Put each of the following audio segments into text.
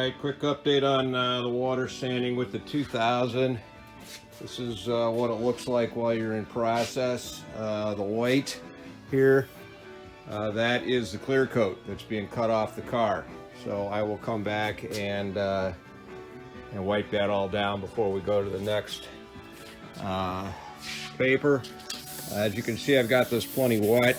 Alright, quick update on the water sanding with the 2000. This is what it looks like while you're in process. The white here, that is the clear coat that's being cut off the car. So I will come back and wipe that all down before we go to the next paper. As you can see, I've got this plenty wet.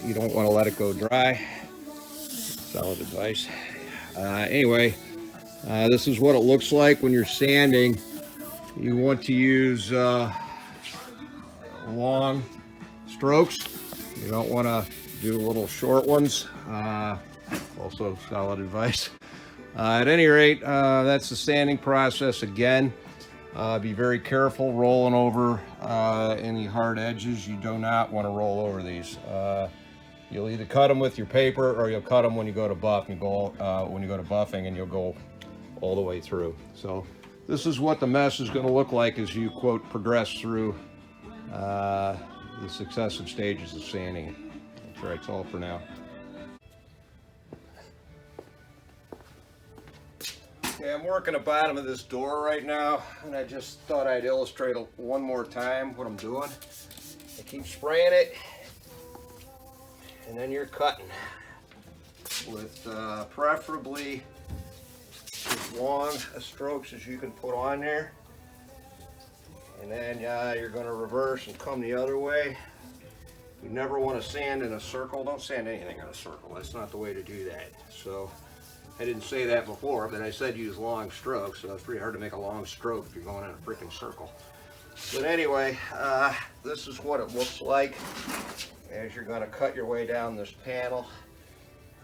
You don't want to let it go dry. Solid advice. Anyway, this is what it looks like when you're sanding. You want to use long strokes. You don't want to do little short ones. Also solid advice. At any rate, that's the sanding process again. Be very careful rolling over any hard edges. You do not want to roll over these. You'll either cut them with your paper or you'll cut them when you go to buff. When you go to buffing, and you'll go all the way through. So this is what the mess is going to look like as you, quote, progress through the successive stages of sanding. That's right, it's all for now. Okay, I'm working the bottom of this door right now, and I just thought I'd illustrate one more time what I'm doing. I keep spraying it, and then you're cutting with preferably as long strokes as you can put on there. And then you're going to reverse and come the other way. You never want to sand in a circle. Don't sand anything in a circle. That's not the way to do that. So I didn't say that before, but I said use long strokes. So it's pretty hard to make a long stroke if you're going in a freaking circle. But anyway, this is what it looks like as you're going to cut your way down this panel.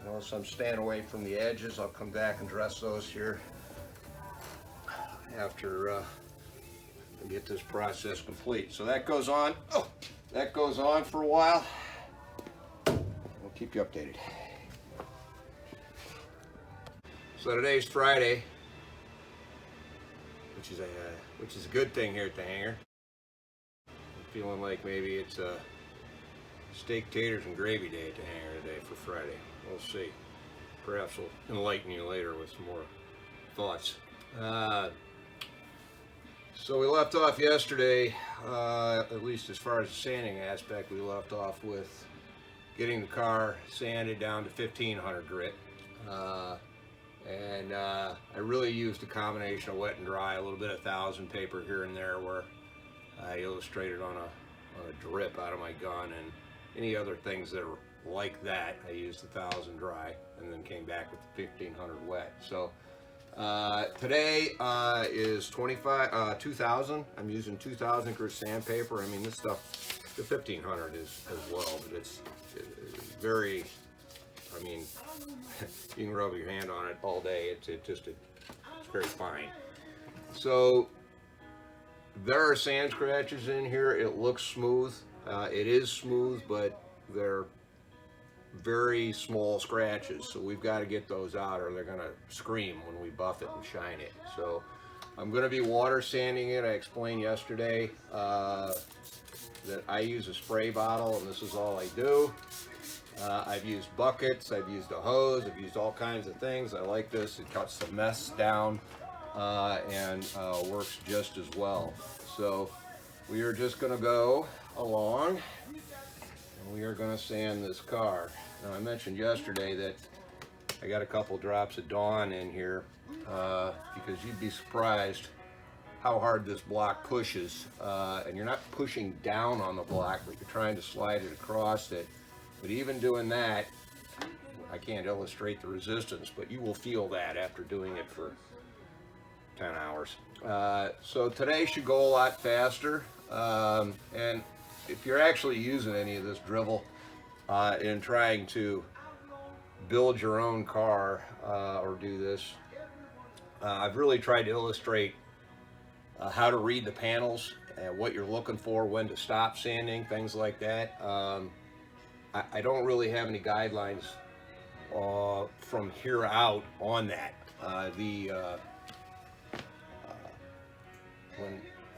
Notice I'm staying away from the edges. I'll come back and dress those here after I get this process complete. So that goes on. Oh, that goes on for a while. We'll keep you updated. So today's Friday, which is a good thing here at the hangar. I'm feeling like maybe it's a steak, taters, and gravy day at the hangar today for Friday. We'll see. Perhaps we'll enlighten you later with some more thoughts. So we left off yesterday, at least as far as the sanding aspect, we left off with getting the car sanded down to 1500 grit. And I really used a combination of wet and dry, a little bit of 1000 paper here and there where I illustrated on a drip out of my gun, and any other things that are like that, I used 1000 dry and then came back with 1500 wet. So today is 2000. I'm using 2000 grit sandpaper. I mean, this stuff, the 1500 is as well, but it's very, I mean, you can rub your hand on it all day. It's very fine. So there are sand scratches in here. It looks smooth. It is smooth, but they're very small scratches. So we've got to get those out or they're going to scream when we buff it and shine it. So I'm going to be water sanding it. I explained yesterday that I use a spray bottle and this is all I do. I've used buckets, I've used a hose, I've used all kinds of things. I like this. It cuts the mess down and works just as well. So we are just going to go along and we are going to sand this car. Now I mentioned yesterday that I got a couple drops of Dawn in here because you'd be surprised how hard this block pushes. And you're not pushing down on the block, but you're trying to slide it across it. But even doing that, I can't illustrate the resistance, but you will feel that after doing it for 10 hours. So today should go a lot faster. And if you're actually using any of this drivel in trying to build your own car or do this, I've really tried to illustrate how to read the panels and what you're looking for, when to stop sanding, things like that. I don't really have any guidelines from here out on that.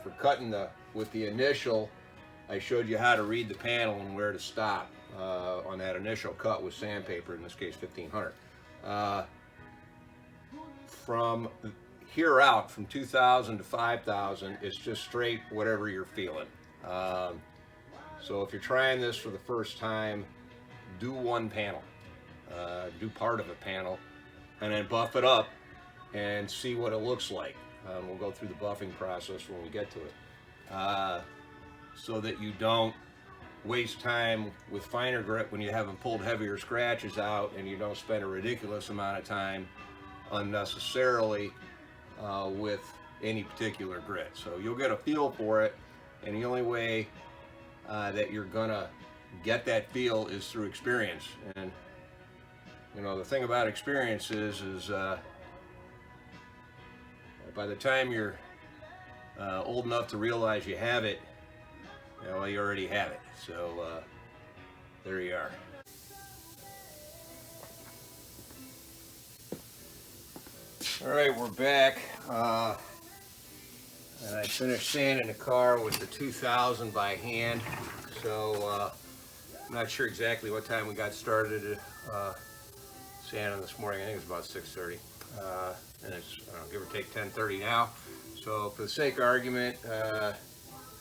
For cutting with the initial, I showed you how to read the panel and where to stop on that initial cut with sandpaper, in this case 1500. from here out, from 2,000 to 5,000, it's just straight whatever you're feeling. Um, so if you're trying this for the first time, do one panel, do part of a panel, and then buff it up and see what it looks like. We'll go through the buffing process when we get to it, so that you don't waste time with finer grit when you haven't pulled heavier scratches out, and you don't spend a ridiculous amount of time unnecessarily with any particular grit. So you'll get a feel for it, and the only way that you're gonna get that feel is through experience. And you know, the thing about experience is by the time you're old enough to realize you have it, well, you already have it. So there you are. All right, we're back. And I finished sanding the car with the 2000 by hand. So I'm not sure exactly what time we got started sanding this morning. I think it was about 6:30. And it's give or take 10:30 now. So for the sake of argument, I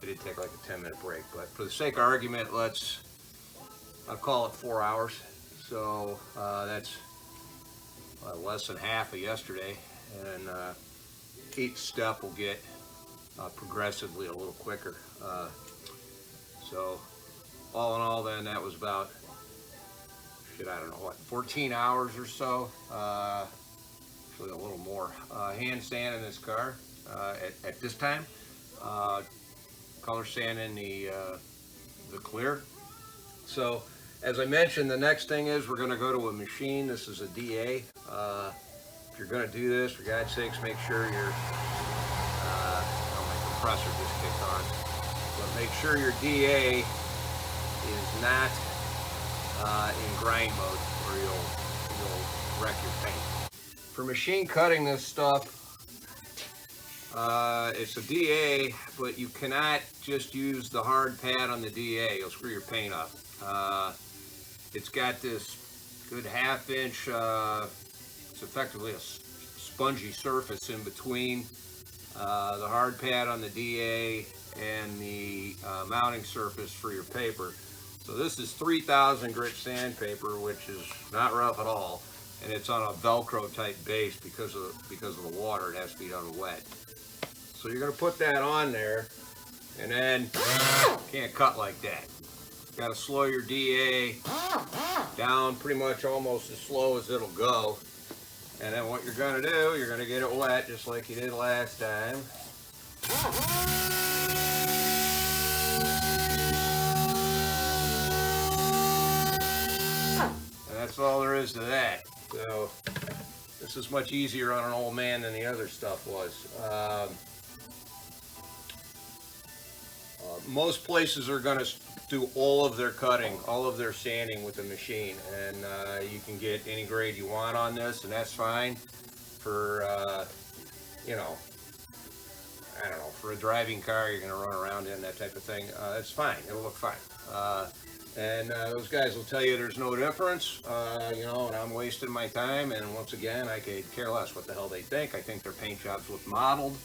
did take like a 10-minute break, but for the sake of argument, I'll call it 4 hours. So that's less than half of yesterday, and each step will get progressively a little quicker. So all in all, then that was about, I don't know what, 14 hours or so, actually a little more, hand sanding this car at this time, color sanding the clear. So as I mentioned, the next thing is we're going to go to a machine. This is a DA. If you're going to do this, for God's sakes, make sure your my compressor just kicked on, but make sure your DA is not in grind mode, or you'll wreck your paint. For machine cutting this stuff, it's a DA, but you cannot just use the hard pad on the DA. You'll screw your paint up. It's got this good half-inch, it's effectively a spongy surface in between the hard pad on the DA and the mounting surface for your paper. So this is 3000 grit sandpaper, which is not rough at all, and it's on a Velcro type base because of the water. It has to be done wet. So you're going to put that on there, and then can't cut like that. Got to slow your DA down pretty much almost as slow as it'll go. And then what you're going to do, you're going to get it wet just like you did last time. And that's all there is to that. So this is much easier on an old man than the other stuff was. Most places are going to do all of their cutting, all of their sanding with the machine, and you can get any grade you want on this, and that's fine for you know, I don't know, for a driving car you're going to run around in, that type of thing. That's fine, it'll look fine. And those guys will tell you there's no difference, you know, and I'm wasting my time, and once again, I could care less what the hell they think. I think their paint jobs look modeled.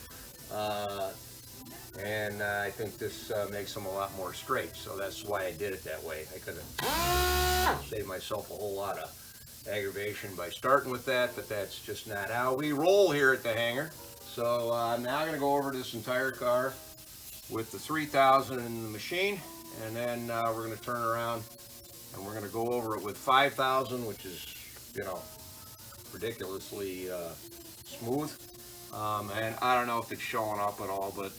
And I think this makes them a lot more straight, so that's why I did it that way. I could have saved myself a whole lot of aggravation by starting with that, but that's just not how we roll here at the hangar. So now I'm going to go over this entire car with the 3000 in the machine, and then we're going to turn around and we're going to go over it with 5000, which is, you know, ridiculously smooth. And I don't know if it's showing up at all, but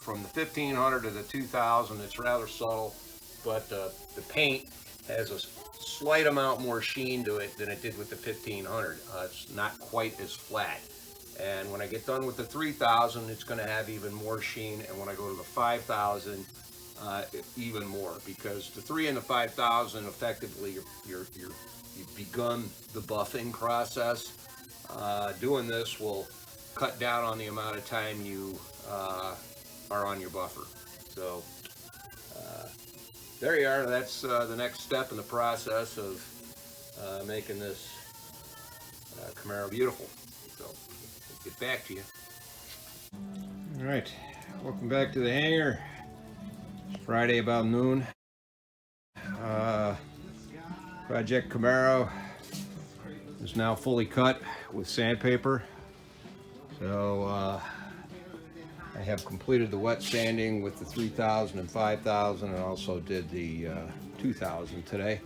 from the 1500 to the 2000, it's rather subtle, but the paint has a slight amount more sheen to it than it did with the 1500. It's not quite as flat. And when I get done with the 3000, it's going to have even more sheen, and when I go to the 5000, even more, because the 3 and the 5000, effectively, you've begun the buffing process. Doing this will cut down on the amount of time you are on your buffer. So there you are. That's the next step in the process of making this Camaro beautiful. So get back to you. All right, welcome back to the hangar. It's Friday about noon. Project Camaro is now fully cut with sandpaper. So I have completed the wet sanding with the 3000 and 5000, and also did the 2000 today.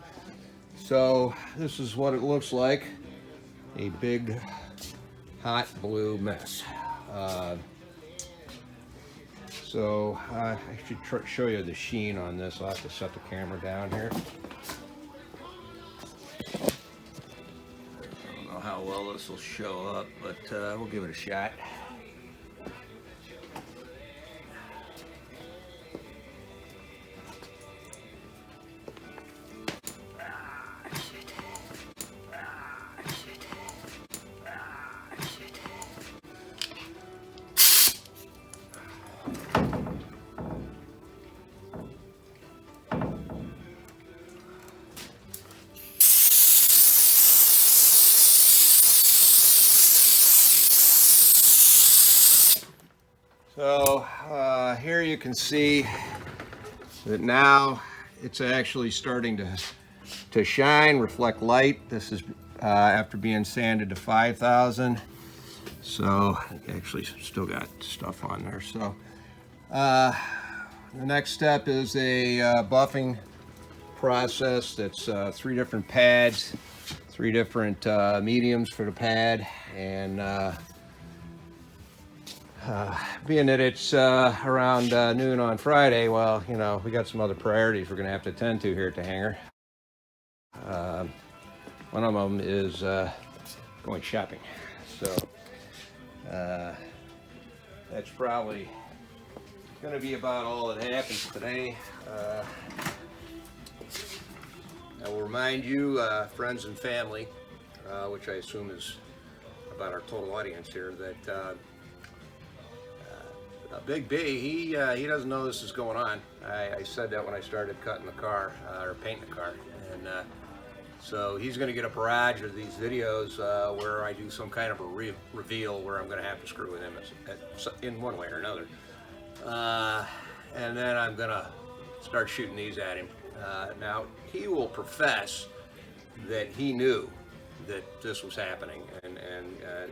So this is what it looks like, a big hot blue mess. So I should show you the sheen on this. I'll have to set the camera down here. I don't know how well this will show up, but we'll give it a shot. So here you can see that now it's actually starting to shine, reflect light. This is after being sanded to 5000. So actually still got stuff on there. So the next step is a buffing process. That's 3 different pads, 3 different mediums for the pad, and being that it's around noon on Friday, well, you know, we got some other priorities we're going to have to attend to here at the hangar. One of them is going shopping. So that's probably going to be about all that happens today. I will remind you, friends and family, which I assume is about our total audience here, that Big B, he doesn't know this is going on. I said that when I started cutting the car, or painting the car, and so he's going to get a barrage of these videos where I do some kind of a reveal where I'm going to have to screw with him in one way or another, and then I'm going to start shooting these at him. Now he will profess that he knew that this was happening, and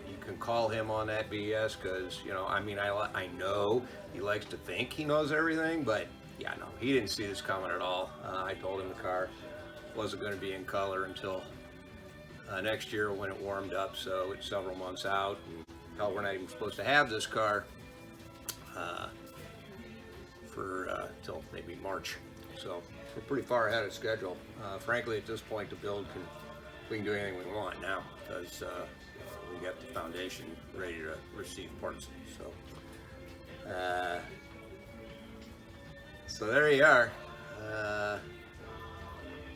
you can call him on that BS, because, you know, I mean, I know he likes to think he knows everything, but yeah, no, he didn't see this coming at all. I told him the car wasn't going to be in color until next year when it warmed up, so it's several months out, and hell, we're not even supposed to have this car for till maybe March, so we're pretty far ahead of schedule. Frankly, at this point, the build we can do anything we want now, because we got the foundation ready to receive parts. So there you are.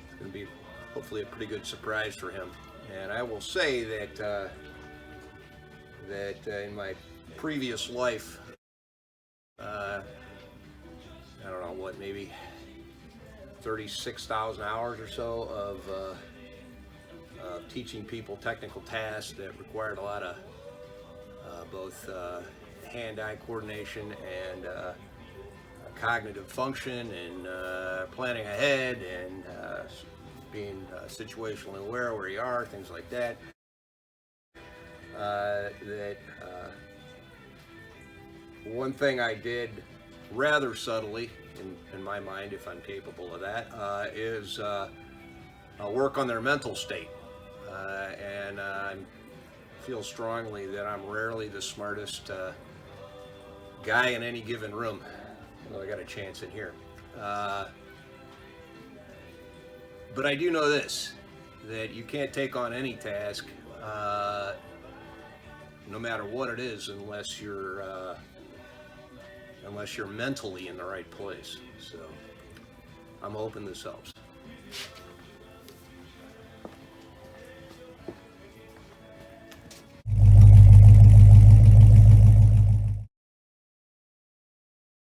It's going to be hopefully a pretty good surprise for him. And I will say that in my previous life, I don't know what, maybe 36,000 hours or so of teaching people technical tasks that required a lot of both hand-eye coordination and cognitive function, and planning ahead, and being situationally aware where you are, things like that. One thing I did rather subtly, in my mind, if I'm capable of that, is work on their mental state. And I feel strongly that I'm rarely the smartest guy in any given room. Well, I got a chance in here. But I do know this, that you can't take on any task, no matter what it is, unless you're mentally in the right place. So I'm hoping this helps.